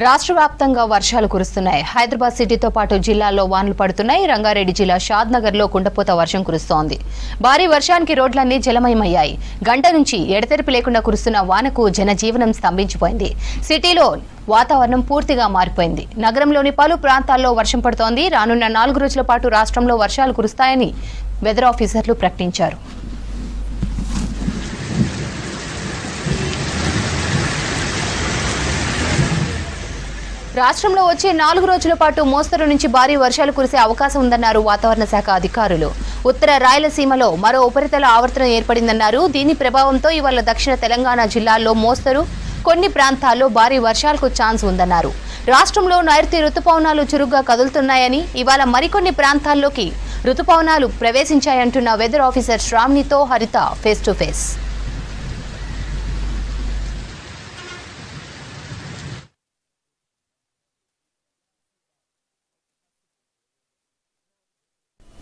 రాష్ట్ర వ్యాప్తంగా వర్షాలు కురుస్తున్నాయి. హైదరాబాద్ సిటీతో పాటు జిల్లాల్లో వానలు పడుతున్నాయి. రంగారెడ్డి జిల్లా షాద్నగర్లో కుండపోత వర్షం కురుస్తోంది. భారీ వర్షానికి రోడ్లన్నీ జలమయమయ్యాయి. గంట నుంచి ఎడతెరిపి లేకుండా కురుస్తున్న వానకు జనజీవనం స్తంభించిపోయింది. సిటీలో వాతావరణం పూర్తిగా మారిపోయింది. నగరంలోని పలు ప్రాంతాల్లో వర్షం పడుతోంది. రానున్న 4 రోజుల పాటు రాష్ట్రంలో వర్షాలు కురుస్తాయని వెదర్ ఆఫీసర్లు ప్రకటించారు. రాష్ట్రంలో వచ్చే 4 రోజుల పాటు మోస్తరు నుంచి భారీ వర్షాలు కురిసే అవకాశం ఉందన్నారు వాతావరణ శాఖ అధికారులు. ఉత్తర రాయలసీమలో మరో ఉపరితల ఆవర్తనం ఏర్పడిందన్నారు. దీని ప్రభావంతో ఇవాళ దక్షిణ తెలంగాణ జిల్లాల్లో మోస్తరు, కొన్ని ప్రాంతాల్లో భారీ వర్షాలకు ఛాన్స్ ఉందన్నారు. రాష్ట్రంలో నైరుతి రుతుపవనాలు చురుగ్గా కదులుతున్నాయని, ఇవాళ మరికొన్ని ప్రాంతాల్లోకి రుతుపవనాలు ప్రవేశించాయంటున్న వెదర్ ఆఫీసర్ శ్రావణితో హరిత ఫేస్ టు ఫేస్.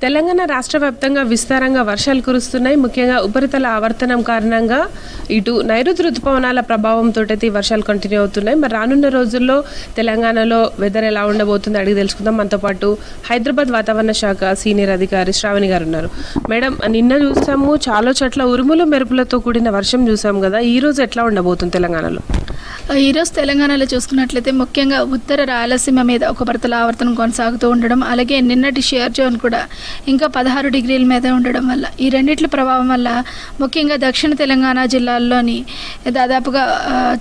తెలంగాణ రాష్ట్ర వ్యాప్తంగా విస్తారంగా వర్షాలు కురుస్తున్నాయి. ముఖ్యంగా ఉపరితల ఆవర్తనం కారణంగా ఇటు నైరుతి రుతుపవనాల ప్రభావంతో అయితే వర్షాలు కంటిన్యూ అవుతున్నాయి. మరి రానున్న రోజుల్లో తెలంగాణలో వెదర్ ఎలా ఉండబోతుంది అడిగి తెలుసుకుందాం. మనతో పాటు హైదరాబాద్ వాతావరణ శాఖ సీనియర్ అధికారి శ్రావణి గారు ఉన్నారు. మేడం, నిన్న చూసాము చాలా చోట్ల ఉరుములు మెరుపులతో కూడిన వర్షం చూసాం కదా, ఈ రోజు ఎట్లా ఉండబోతుంది తెలంగాణలో? ఈరోజు తెలంగాణలో చూసుకున్నట్లయితే ముఖ్యంగా ఉత్తర రాయలసీమ మీద ఒక ఉపరితల ఆవర్తనం కొనసాగుతూ ఉండడం, అలాగే నిన్నటి షేర్ జోన్ కూడా ఇంకా 16 డిగ్రీల మీద ఉండడం వల్ల, ఈ రెండిట్ల ప్రభావం వల్ల ముఖ్యంగా దక్షిణ తెలంగాణ జిల్లాల్లోని దాదాపుగా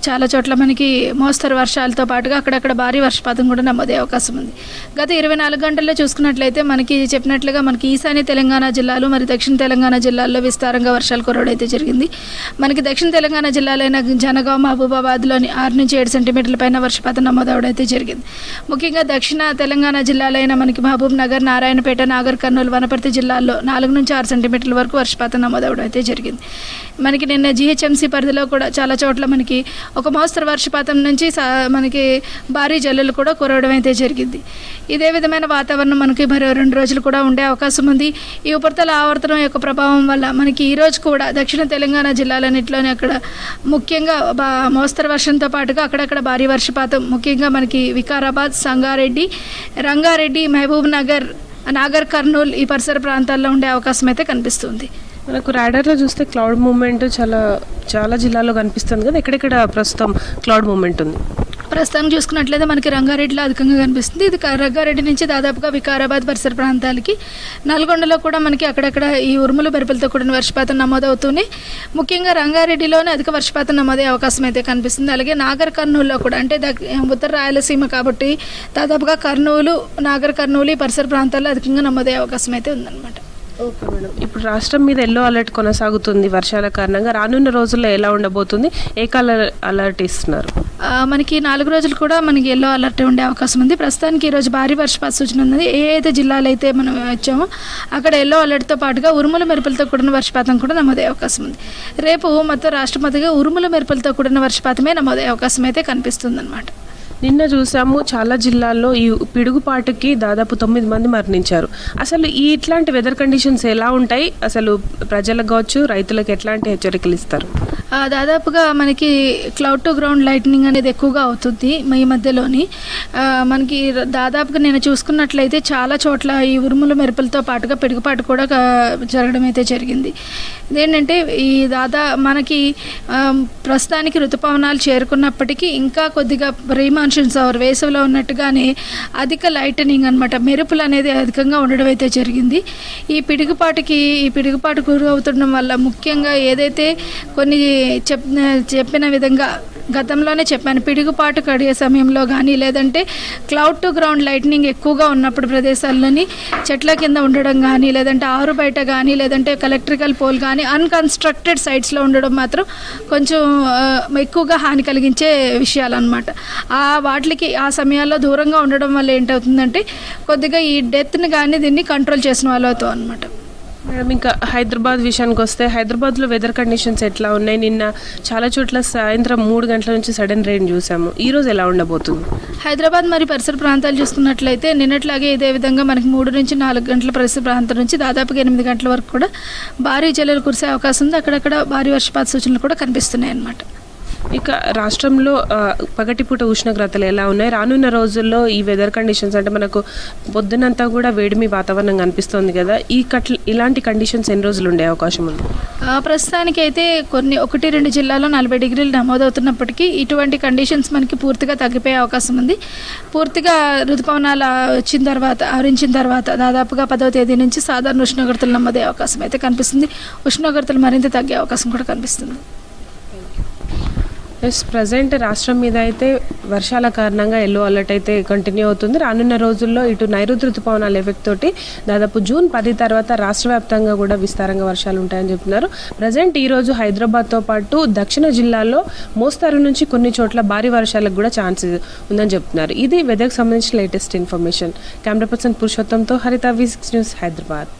చాలా చోట్ల మనకి మోస్తరు వర్షాలతో పాటుగా అక్కడక్కడ భారీ వర్షపాతం కూడా నమోదే అవకాశం ఉంది. గత 24 గంటల్లో చూసుకున్నట్లయితే మనకి చెప్పినట్లుగా మనకి ఈశాన్య తెలంగాణ జిల్లాలు మరి దక్షిణ తెలంగాణ జిల్లాల్లో విస్తారంగా వర్షాలు కురవడైతే జరిగింది. మనకి దక్షిణ తెలంగాణ జిల్లాలైన జనగాం, మహబూబాబాద్లోని 6 నుంచి 7 సెంటీమీటర్ల పైన వర్షపాతం నమోదవడైతే జరిగింది. ముఖ్యంగా దక్షిణ తెలంగాణ జిల్లాలైన మనకి మహబూబ్ నగర్, నారాయణపేట, నాగర్ కర్నూలు, వనపర్తి జిల్లాల్లో 4 నుంచి 6 సెంటీమీటర్ల వరకు వర్షపాతం నమోదవడం అయితే జరిగింది. మనకి నిన్న జీహెచ్ఎంసీ పరిధిలో కూడా చాలా చోట్ల మనకి ఒక మోస్తరు వర్షపాతం నుంచి మనకి భారీ జల్లులు కూడా కురవడం అయితే జరిగింది. ఇదే విధమైన వాతావరణం మనకి మరో 2 రోజులు కూడా ఉండే అవకాశం ఉంది. ఈ ఉపరితల ఆవర్తనం యొక్క ప్రభావం వల్ల మనకి ఈరోజు కూడా దక్షిణ తెలంగాణ జిల్లాలన్నింటిలోనే అక్కడ ముఖ్యంగా మోస్తరు వర్షంతో పాటుగా అక్కడక్కడ భారీ వర్షపాతం, ముఖ్యంగా మనకి వికారాబాద్, సంగారెడ్డి, రంగారెడ్డి, మహబూబ్ నగర్, నాగర్ కర్నూల్ ఈ పరిసర ప్రాంతాల్లో ఉండే అవకాశం అయితే కనిపిస్తుంది. మనకు రాడార్లో చూస్తే క్లౌడ్ మూవ్మెంట్ చాలా జిల్లాల్లో కనిపిస్తుంది కదా, ఎక్కడెక్కడ ప్రస్తుతం క్లౌడ్ మూవ్మెంట్ ఉంది? ప్రస్తుతం చూసుకున్నట్లయితే మనకి రంగారెడ్డిలో అధికంగా కనిపిస్తుంది. ఇది రంగారెడ్డి నుంచి దాదాపుగా వికారాబాద్ పరిసర ప్రాంతాలకి, నల్గొండలో కూడా మనకి అక్కడక్కడ ఈ ఉరుములు మెరుపులతో కూడిన వర్షపాతం నమోదవుతూనే ముఖ్యంగా రంగారెడ్డిలోనే అధిక వర్షపాతం నమోదే అవకాశం అయితే కనిపిస్తుంది. అలాగే నాగర్ కర్నూలులో కూడా, అంటే ఉత్తర రాయలసీమ కాబట్టి దాదాపుగా కర్నూలు, నాగర్ కర్నూలు ఈ పరిసర ప్రాంతాల్లో అధికంగా నమోదే అవకాశం అయితే ఉందన్నమాట. ఓకే మేడం, ఇప్పుడు రాష్ట్రం మీద ఎల్లో అలర్ట్ కొనసాగుతుంది వర్షాల కారణంగా. రానున్న రోజుల్లో ఎలా ఉండబోతుంది? ఏ కలర్ అలర్ట్ ఇస్తున్నారు? మనకి 4 రోజులు కూడా మనకి ఎల్లో అలర్ట్ ఉండే అవకాశం ఉంది. ప్రస్తుతానికి ఈరోజు భారీ వర్షపాత సూచన ఉంది. ఏ అయితే జిల్లాలు అయితే మనం వచ్చామో అక్కడ ఎల్లో అలర్ట్తో పాటుగా ఉరుముల మెరుపులతో కూడిన వర్షపాతం కూడా నమోదే అవకాశం ఉంది. రేపు మొత్తం రాష్ట్రపతిగా ఉరుముల మెరుపులతో కూడిన వర్షపాతమే నమోదే అవకాశం అయితే కనిపిస్తుంది అన్నమాట. నిన్న చూసాము చాలా జిల్లాల్లో ఈ పిడుగుపాటుకి దాదాపు 9 మంది మరణించారు. అసలు ఇట్లాంటి వెదర్ కండిషన్స్ ఎలా ఉంటాయి? అసలు ప్రజలకు కావచ్చు, రైతులకు ఎట్లాంటి హెచ్చరికలు ఇస్తారు? దాదాపుగా మనకి క్లౌడ్ టు గ్రౌండ్ లైట్నింగ్ అనేది ఎక్కువగా అవుతుంది ఈ మధ్యలోని. మనకి దాదాపుగా నేను చూసుకున్నట్లయితే చాలా చోట్ల ఈ ఉరుముల మెరుపులతో పాటుగా పిడుగుపాటు కూడా జరగడం అయితే జరిగింది. ఇదేంటంటే ఈ మనకి ప్రస్తుతానికి ఋతుపవనాలు చేరుకున్నప్పటికీ ఇంకా కొద్దిగా ప్రీమాన్సూన్స్ వేసవిలో ఉన్నట్టుగానే అధిక లైటనింగ్ అనమాట, మెరుపులు అనేది అధికంగా ఉండడం అయితే జరిగింది. ఈ పిడుగుపాటు గురి అవుతుండడం వల్ల ముఖ్యంగా ఏదైతే కొన్ని చెప్పిన విధంగా గతంలోనే చెప్పాను, పిడుగుపాటు కడిగే సమయంలో కానీ లేదంటే క్లౌడ్ టు గ్రౌండ్ లైట్నింగ్ ఎక్కువగా ఉన్నప్పుడు ప్రదేశాల్లోని చెట్ల కింద ఉండడం కానీ, లేదంటే ఆరు బయట కానీ, లేదంటే ఎలక్ట్రికల్ పోల్ కానీ అన్కన్స్ట్రక్టెడ్ సైట్స్లో ఉండడం మాత్రం కొంచెం ఎక్కువగా హాని కలిగించే విషయాలు అనమాట. వాటికి ఆ సమయాల్లో దూరంగా ఉండడం వల్ల ఏంటవుతుందంటే కొద్దిగా ఈ డెత్ని కానీ దీన్ని కంట్రోల్ చేసిన వాళ్ళు అవుతాం అనమాట. మేడం, ఇంకా హైదరాబాద్ విషయానికి వస్తే హైదరాబాద్లో వెదర్ కండిషన్స్ ఎట్లా ఉన్నాయి? నిన్న చాలా చోట్ల సాయంత్రం 3 గంటల నుంచి సడన్ రెయిన్ చూసాము. ఈ రోజు ఎలా ఉండబోతుంది? హైదరాబాద్ మరి పరిసర ప్రాంతాలు చూసుకున్నట్లయితే నిన్నట్లాగే ఇదే విధంగా మనకి 3 నుంచి 4 గంటల పరిసర ప్రాంతం నుంచి దాదాపుగా 8 గంటల వరకు కూడా భారీ జల్లులు కురిసే అవకాశం ఉంది. అక్కడక్కడ భారీ వర్షపాత సూచనలు కూడా కనిపిస్తున్నాయి అన్నమాట. ఇక రాష్ట్రంలో పగటిపూట ఉష్ణోగ్రతలు ఎలా ఉన్నాయి? రానున్న రోజుల్లో ఈ వెదర్ కండిషన్స్ అంటే మనకు పొద్దునంతా కూడా వేడిమి వాతావరణం కనిపిస్తుంది కదా, ఇలాంటి కండిషన్స్ ఎన్ని రోజులు ఉండే అవకాశం ఉంది? ప్రస్తుతానికి అయితే కొన్ని 1-2 జిల్లాల్లో 40 డిగ్రీలు నమోదవుతున్నప్పటికీ ఇటువంటి కండిషన్స్ మనకి పూర్తిగా తగ్గిపోయే అవకాశం ఉంది. పూర్తిగా ఋతుపవనాలు ఆవరించిన తర్వాత దాదాపుగా 10వ తేదీ నుంచి సాధారణ ఉష్ణోగ్రతలు నమోదయ్యే అవకాశం అయితే కనిపిస్తుంది. ఉష్ణోగ్రతలు మరింత తగ్గే అవకాశం కూడా కనిపిస్తుంది. ప్రజెంట్ రాష్ట్రం మీద అయితే వర్షాల కారణంగా ఎల్లో అలర్ట్ అయితే కంటిన్యూ అవుతుంది. రానున్న రోజుల్లో ఇటు నైరుతి ఋతుపవనాల ఎఫెక్ట్ తోటి దాదాపు జూన్ 10 తర్వాత రాష్ట్ర వ్యాప్తంగా కూడా విస్తారంగా వర్షాలు ఉంటాయని చెప్తున్నారు. ప్రజెంట్ ఈరోజు హైదరాబాద్తో పాటు దక్షిణ జిల్లాల్లో మోస్తారు నుంచి కొన్ని చోట్ల భారీ వర్షాలకు కూడా ఛాన్స్ ఉందని చెప్తున్నారు. ఇది వెదర్కి సంబంధించిన లేటెస్ట్ ఇన్ఫర్మేషన్. కెమెరా పర్సన్ పురుషోత్తంతో హరిత V6 న్యూస్, హైదరాబాద్.